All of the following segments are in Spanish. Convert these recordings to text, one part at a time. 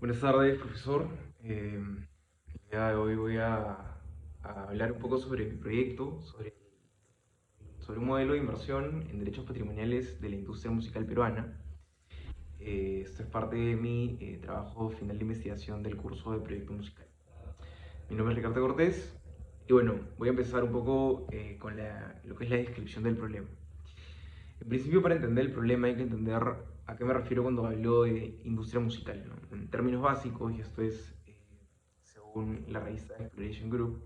Buenas tardes, profesor. El día de hoy voy a hablar un poco sobre mi proyecto, sobre un modelo de inversión en derechos patrimoniales de la industria musical peruana. Esto es parte de mi trabajo final de investigación del curso de proyecto musical. Mi nombre es Ricardo Cortés y bueno, voy a empezar un poco con lo que es la descripción del problema. En principio, para entender el problema hay que entender a qué me refiero cuando hablo de industria musical, ¿no? En términos básicos, y esto es según la revista Exploration Group,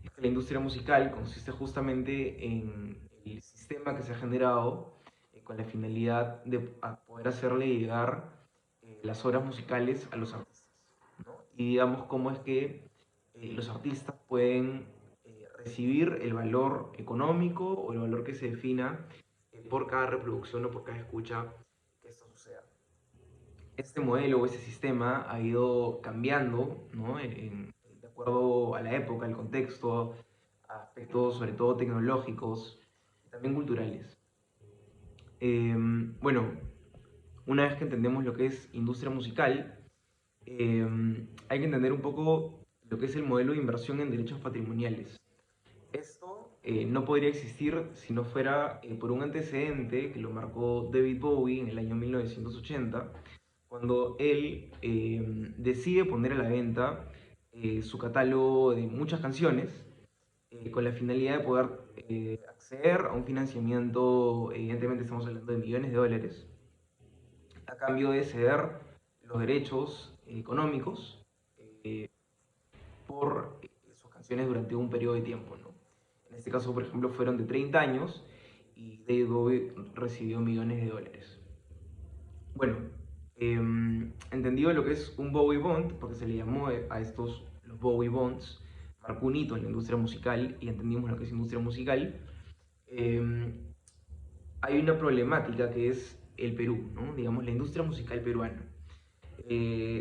es que la industria musical consiste justamente en el sistema que se ha generado con la finalidad de poder hacerle llegar las obras musicales a los artistas, ¿no? Y digamos cómo es que los artistas pueden recibir el valor económico o el valor que se defina por cada reproducción o por cada escucha que esto suceda. Este modelo o este sistema ha ido cambiando, ¿no? De acuerdo a la época, al contexto, a aspectos sobre todo tecnológicos y también culturales. Bueno, una vez que entendemos lo que es industria musical, hay que entender un poco lo que es el modelo de inversión en derechos patrimoniales. Esto no podría existir si no fuera por un antecedente que lo marcó David Bowie en el año 1980, cuando él decide poner a la venta su catálogo de muchas canciones con la finalidad de poder acceder a un financiamiento, evidentemente estamos hablando de millones de dólares, a cambio de ceder los derechos económicos eh, por sus canciones durante un periodo de tiempo, ¿no? En este caso, por ejemplo, fueron de 30 años y David Bowie recibió millones de dólares. Bueno, entendido lo que es un Bowie Bond, porque se le llamó a estos los Bowie Bonds, marcó un hito en la industria musical y entendimos lo que es industria musical. eh, Hay una problemática que es el Perú, ¿no? Digamos, la industria musical peruana.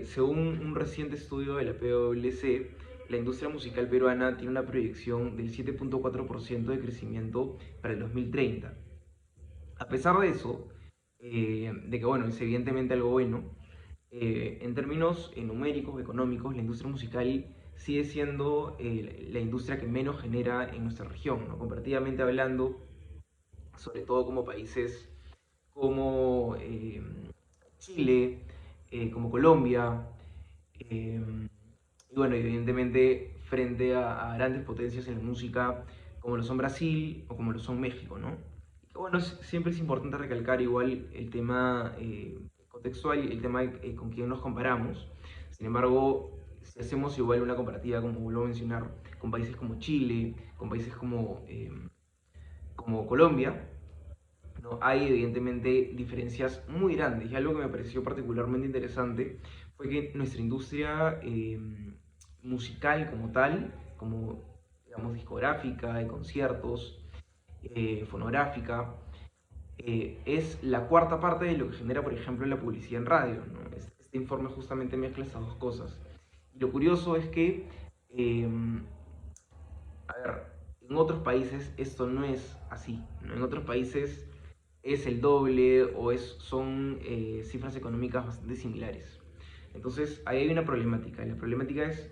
Según un reciente estudio de la PwC, la industria musical peruana tiene una proyección del 7.4% de crecimiento para el 2030. A pesar de eso, de que bueno, es evidentemente algo bueno, en términos numéricos, económicos, la industria musical sigue siendo la industria que menos genera en nuestra región, ¿no? Comparativamente hablando, sobre todo como países como Chile, como Colombia, eh, y bueno, evidentemente frente a grandes potencias en la música como lo son Brasil o como lo son México, ¿no? Y bueno, siempre es importante recalcar igual el tema contextual y el tema con quién nos comparamos. Sin embargo, si hacemos igual una comparativa, como vuelvo a mencionar, con países como Chile, con países como Colombia, ¿no? Hay evidentemente diferencias muy grandes y algo que me pareció particularmente interesante fue que nuestra industria musical como tal, como digamos discográfica, de conciertos, fonográfica, es la cuarta parte de lo que genera, por ejemplo, la publicidad en radio, ¿no? Este informe justamente mezcla estas dos cosas. Y lo curioso es que, eh, a ver, en otros países esto no es así, ¿no? En otros países es el doble o son cifras económicas bastante similares. Entonces, ahí hay una problemática. La problemática es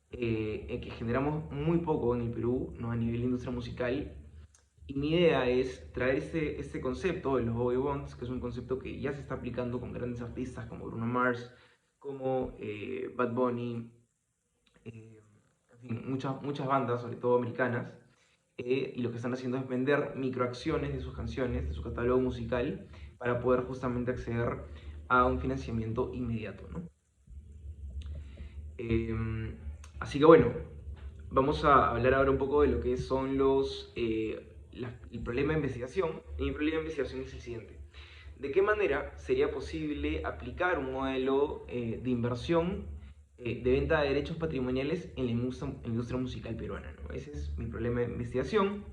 que generamos muy poco en el Perú, ¿no? A nivel de industria musical. Y mi idea es traer este concepto de los Bowie Bonds, que es un concepto que ya se está aplicando con grandes artistas como Bruno Mars, como Bad Bunny, eh, en fin, muchas bandas, sobre todo americanas, y lo que están haciendo es vender microacciones de sus canciones, de su catálogo musical, para poder justamente acceder a un financiamiento inmediato, ¿no? Eh, Así que bueno, vamos a hablar ahora un poco de lo que son el problema de investigación. Y mi problema de investigación es el siguiente. ¿De qué manera sería posible aplicar un modelo de inversión de venta de derechos patrimoniales en la industria musical peruana, ¿no? Ese es mi problema de investigación.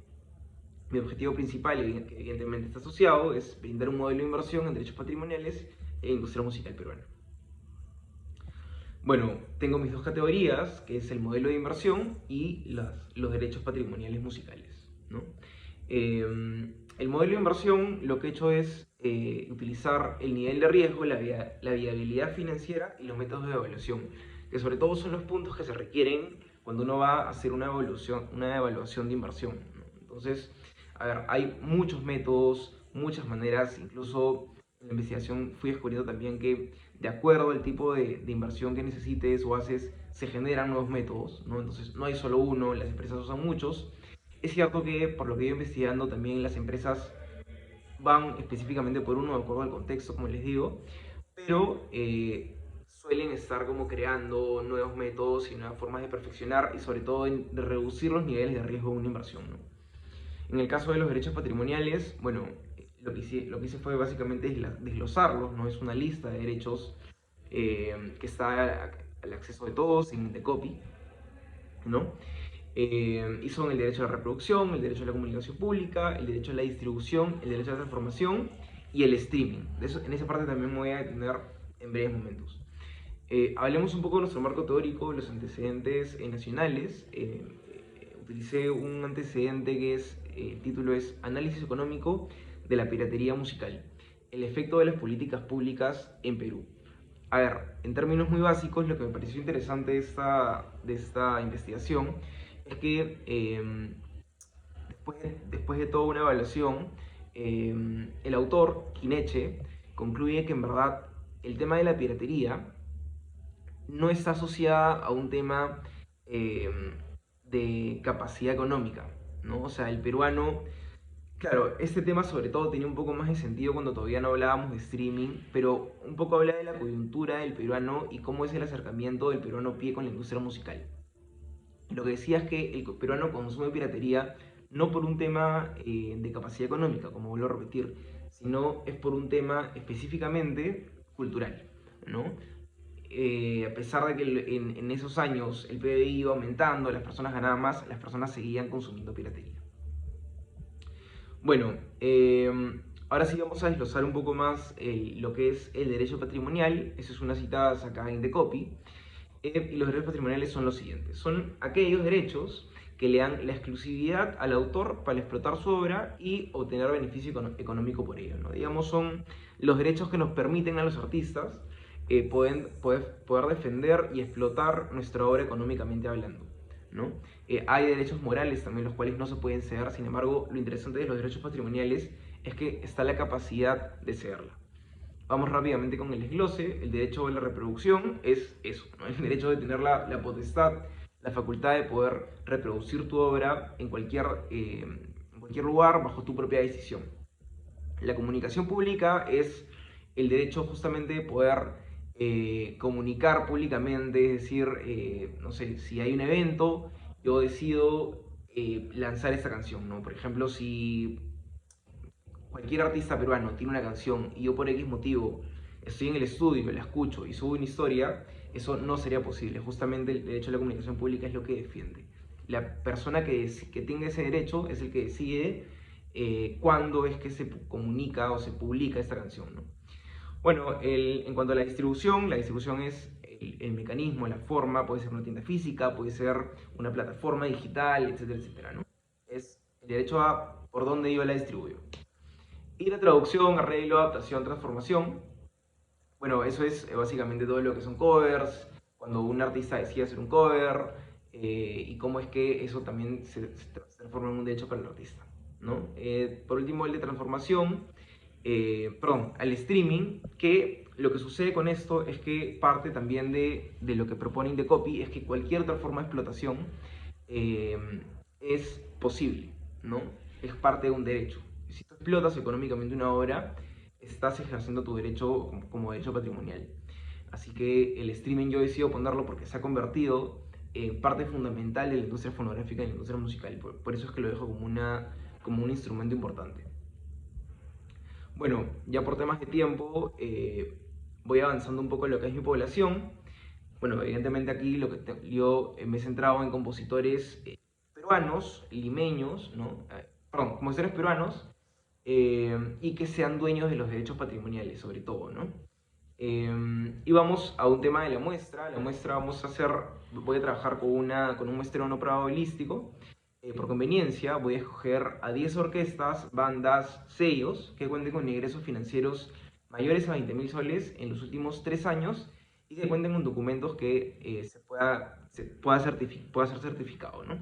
Mi objetivo principal, que evidentemente está asociado, es brindar un modelo de inversión en derechos patrimoniales en la industria musical peruana. Bueno, tengo mis dos categorías, que es el modelo de inversión y los derechos patrimoniales musicales, ¿no? el modelo de inversión lo que he hecho es utilizar el nivel de riesgo, la viabilidad financiera y los métodos de evaluación, que sobre todo son los puntos que se requieren cuando uno va a hacer una evaluación de inversión, ¿no? Entonces, a ver, hay muchos métodos, muchas maneras, incluso en la investigación fui descubriendo también que de acuerdo al tipo de inversión que necesites o haces, se generan nuevos métodos, ¿no? Entonces, no hay solo uno, las empresas usan muchos. Es cierto que, por lo que he ido investigando, también las empresas van específicamente por uno de acuerdo al contexto, como les digo, pero suelen estar como creando nuevos métodos y nuevas formas de perfeccionar y sobre todo de reducir los niveles de riesgo de una inversión, ¿no? En el caso de los derechos patrimoniales, bueno, lo que hice fue básicamente desglosarlos, ¿no? Es una lista de derechos que está al acceso de todos en Indecopy, ¿no? Y son el derecho a la reproducción, el derecho a la comunicación pública, el derecho a la distribución, el derecho a la transformación y el streaming. En esa parte también me voy a detener en breves momentos. Hablemos un poco de nuestro marco teórico, los antecedentes nacionales. Utilicé un antecedente que el título es Análisis económico de la piratería musical, el efecto de las políticas públicas en Perú. A ver, en términos muy básicos, lo que me pareció interesante de esta investigación es que después de toda una evaluación, el autor, Kineche, concluye que en verdad el tema de la piratería no está asociada a un tema eh, de capacidad económica, ¿no? O sea, el peruano, claro, este tema sobre todo tenía un poco más de sentido cuando todavía no hablábamos de streaming, pero un poco habla de la coyuntura del peruano y cómo es el acercamiento del peruano a pie con la industria musical. Lo que decía es que el peruano consume piratería no por un tema de capacidad económica, como vuelvo a repetir, sino es por un tema específicamente cultural, ¿no? A pesar de que en esos años el PBI iba aumentando, las personas ganaban más, las personas seguían consumiendo piratería. Bueno, ahora sí vamos a desglosar un poco más lo que es el derecho patrimonial. Esa es una cita sacada en The Copy. Y los derechos patrimoniales son los siguientes. Son aquellos derechos que le dan la exclusividad al autor para explotar su obra y obtener beneficio económico por ello, ¿no? Digamos, son los derechos que nos permiten a los artistas poder defender y explotar nuestra obra económicamente hablando, ¿no? Hay derechos morales también los cuales no se pueden ceder, sin embargo, lo interesante de los derechos patrimoniales es que está la capacidad de cederla. Vamos rápidamente con el desglose. El derecho a la reproducción es eso, ¿no? El derecho de tener la potestad, la facultad de poder reproducir tu obra en cualquier lugar bajo tu propia decisión. La comunicación pública es el derecho justamente de poder comunicar públicamente, es decir, no sé, si hay un evento, yo decido lanzar esta canción, ¿no? Por ejemplo, si cualquier artista peruano tiene una canción y yo por X motivo estoy en el estudio, la escucho y subo una historia, eso no sería posible. Justamente el derecho a la comunicación pública es lo que defiende. La persona que tenga ese derecho es el que decide cuándo es que se comunica o se publica esta canción, ¿no? Bueno, en cuanto a la distribución es el mecanismo, la forma, puede ser una tienda física, puede ser una plataforma digital, etcétera, etcétera, ¿no? Es el derecho a por dónde yo la distribuyo. Y la traducción, arreglo, adaptación, transformación. Bueno, eso es básicamente todo lo que son covers, cuando un artista decide hacer un cover y cómo es que eso también se transforma en un derecho para el artista, ¿no? Por último, el de transformación, perdón, al streaming, que lo que sucede con esto es que parte también de lo que propone Indecopy, es que cualquier otra forma de explotación eh, es posible, ¿no? Es parte de un derecho. Si tú explotas económicamente una obra, estás ejerciendo tu derecho como derecho patrimonial. Así que el streaming yo decido ponerlo porque se ha convertido en parte fundamental de la industria fonográfica y de la industria musical. Por eso es que lo dejo como un instrumento importante. Bueno, ya por temas de tiempo, voy avanzando un poco en lo que es mi población. Bueno, evidentemente aquí yo me he centrado en compositores peruanos, limeños, ¿no? Perdón, compositores peruanos y que sean dueños de los derechos patrimoniales, sobre todo, ¿no? Y vamos a un tema de la muestra. La muestra voy a trabajar con un muestreo no probabilístico. por conveniencia, voy a escoger a 10 orquestas, bandas, sellos que cuenten con ingresos financieros mayores a 20.000 soles en los últimos 3 años y que cuenten con documentos que pueda ser certificado, ¿no?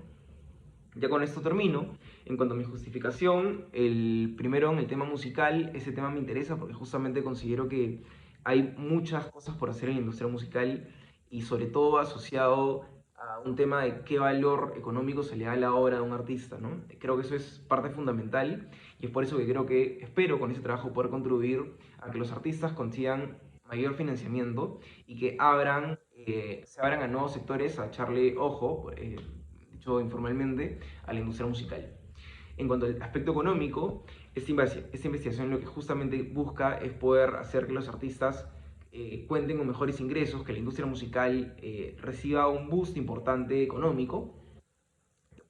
Ya con esto termino. En cuanto a mi justificación, el primero en el tema musical, ese tema me interesa porque justamente considero que hay muchas cosas por hacer en la industria musical y sobre todo asociado a un tema de qué valor económico se le da a la obra de un artista, ¿no? Creo que eso es parte fundamental y es por eso que espero con ese trabajo poder contribuir a que los artistas consigan mayor financiamiento y que se abran a nuevos sectores a echarle ojo, dicho informalmente, a la industria musical. En cuanto al aspecto económico, esta investigación lo que justamente busca es poder hacer que los artistas cuenten con mejores ingresos, que la industria musical reciba un boost importante económico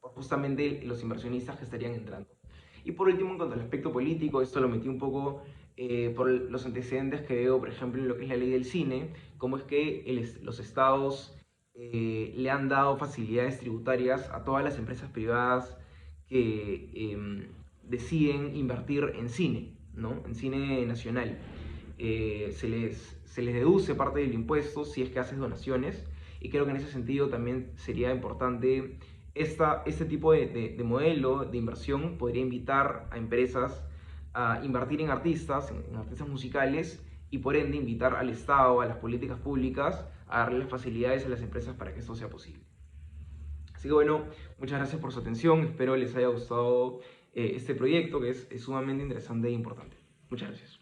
por justamente los inversionistas que estarían entrando. Y por último, en cuanto al aspecto político, esto lo metí un poco por los antecedentes que veo, por ejemplo, en lo que es la ley del cine, cómo es que los estados le han dado facilidades tributarias a todas las empresas privadas que deciden invertir en cine, ¿no? En cine nacional. Se les deduce parte del impuesto si es que haces donaciones y creo que en ese sentido también sería importante este tipo de modelo de inversión podría invitar a empresas a invertir en artistas musicales y por ende invitar al Estado, a las políticas públicas a darle las facilidades a las empresas para que esto sea posible. Así que bueno, muchas gracias por su atención, espero les haya gustado este proyecto que es sumamente interesante e importante. Muchas gracias.